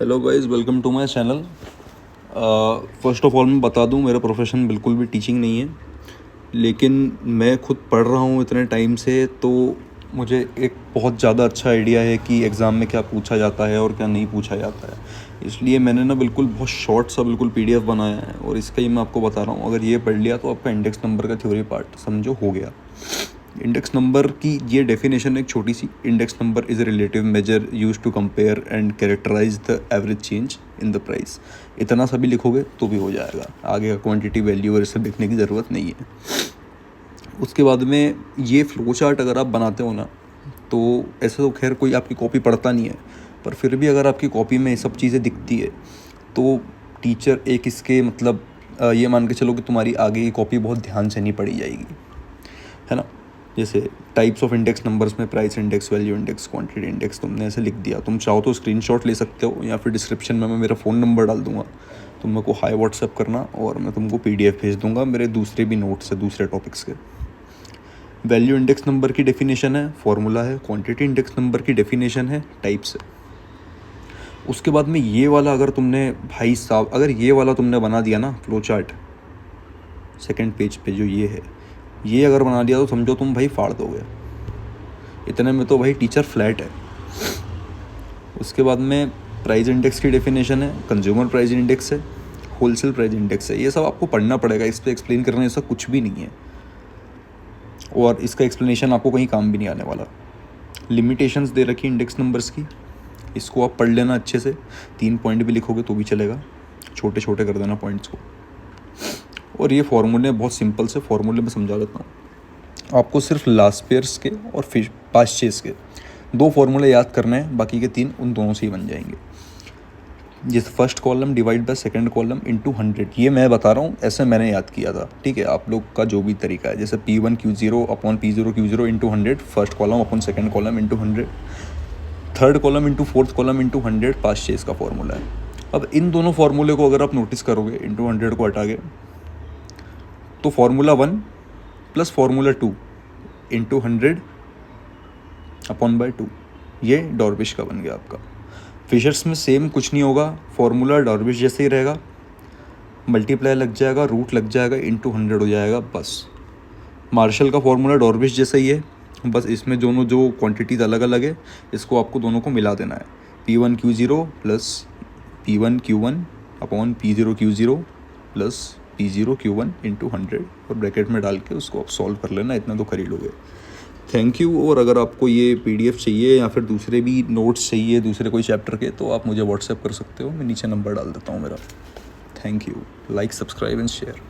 Hello guys, welcome to my channel. First of all मैं बता दूं, मेरा प्रोफेशन बिल्कुल भी टीचिंग नहीं है, लेकिन मैं खुद पढ़ रहा हूं इतने टाइम से, तो मुझे एक बहुत ज़्यादा अच्छा आइडिया है कि एग्ज़ाम में क्या पूछा जाता है और क्या नहीं पूछा जाता है। इसलिए मैंने ना बिल्कुल बहुत शॉर्ट सा बिल्कुल पीडीएफ बनाया है और इसका ही मैं आपको बता रहा हूँ। अगर ये पढ़ लिया तो आपका इंडेक्स नंबर का थ्योरी पार्ट समझो हो गया। इंडेक्स नंबर की ये डेफिनेशन एक छोटी सी: index number is a relative measure use to compare and characterise the average change in the price. इतना सा भी लिखोगे तो भी हो जाएगा, आगे का क्वांटिटी वैल्यू और इसे लिखने की ज़रूरत नहीं है। उसके बाद में ये फ्लो चार्ट अगर आप बनाते हो ना, तो ऐसे तो खैर कोई आपकी कॉपी पढ़ता नहीं है, पर फिर भी अगर आपकी कॉपी में ये सब चीज़ें दिखती है तो टीचर एक इसके मतलब ये मान के चलो कि तुम्हारी आगे की कॉपी बहुत ध्यान से नहीं पढ़ी जाएगी, है ना। जैसे टाइप्स ऑफ इंडेक्स नंबर्स में price index, value index, quantity index तुमने ऐसे लिख दिया। तुम चाहो तो स्क्रीनशॉट ले सकते हो या फिर डिस्क्रिप्शन में मैं मेरा फ़ोन नंबर डाल दूंगा, तुम मेरे को हाई व्हाट्सएप करना और मैं तुमको पीडीएफ भेज दूंगा मेरे दूसरे भी नोट्स है दूसरे टॉपिक्स के। वैल्यू इंडेक्स नंबर की डेफिनेशन है, फॉर्मूला है। क्वांटिटी इंडेक्स नंबर की डेफिनेशन है, टाइप्स है। उसके बाद में ये वाला अगर तुमने भाई साहब अगर ये वाला तुमने बना दिया ना फ्लो चार्ट, सेकेंड पेज पे जो ये है, ये अगर बना दिया तो समझो तुम भाई फाड़ दोगे। इतने में तो भाई टीचर फ्लैट है। उसके बाद में प्राइस इंडेक्स की डेफिनेशन है, कंज्यूमर प्राइस इंडेक्स है, होलसेल प्राइस इंडेक्स है। ये सब आपको पढ़ना पड़ेगा, इस पर एक्सप्लेन करने जैसा कुछ भी नहीं है और इसका एक्सप्लेनेशन आपको कहीं काम भी नहीं आने वाला। लिमिटेशंस दे रखी इंडेक्स नंबर्स की, इसको आप पढ़ लेना अच्छे से। 3 पॉइंट भी लिखोगे तो भी चलेगा, छोटे छोटे कर देना पॉइंट्स को। और ये फार्मूले बहुत सिंपल से फार्मूले में समझा देता हूँ आपको। सिर्फ लास्ट पेयर्स के और फिर पास्ट चेस के 2 फार्मूले याद करने हैं, बाकी के 3 उन दोनों से ही बन जाएंगे। जैसे first column divide by second column into 100, ये मैं बता रहा हूँ, ऐसे मैंने याद किया था, ठीक है। आप लोग का जो भी तरीका है, जैसे P1 Q0 upon P0 Q0 into 100, first column upon second column into 100, third column into fourth column into 100 Paasche का फॉर्मूला है। अब इन दोनों फार्मूले को अगर आप नोटिस करोगे, इंटू 100 को हटा के, तो formula 1 plus formula 2 into 100 upon bye 2, ये डॉर्बिश का बन गया आपका। फिशर्स में सेम कुछ नहीं होगा, फार्मूला डॉर्बिश जैसे ही रहेगा, मल्टीप्लाई लग जाएगा, रूट लग जाएगा, इंटू 100 हो जाएगा, बस। मार्शल का फार्मूला डॉर्बिश जैसा ही है, बस इसमें दोनों जो क्वांटिटीज़ अलग अलग है, इसको आपको दोनों को मिला देना है। P1 Q0 plus P1 Q1 upon P0 Q0 plus P0 Q1 into 100 और ब्रैकेट में डाल के उसको आप सॉल्व कर लेना, इतना तो कर ही लोगे। Thank you. और अगर आपको ये पीडीएफ चाहिए या फिर दूसरे भी नोट्स चाहिए दूसरे कोई चैप्टर के, तो आप मुझे व्हाट्सएप कर सकते हो, मैं नीचे नंबर डाल देता हूँ मेरा। Thank you. Like, subscribe and share.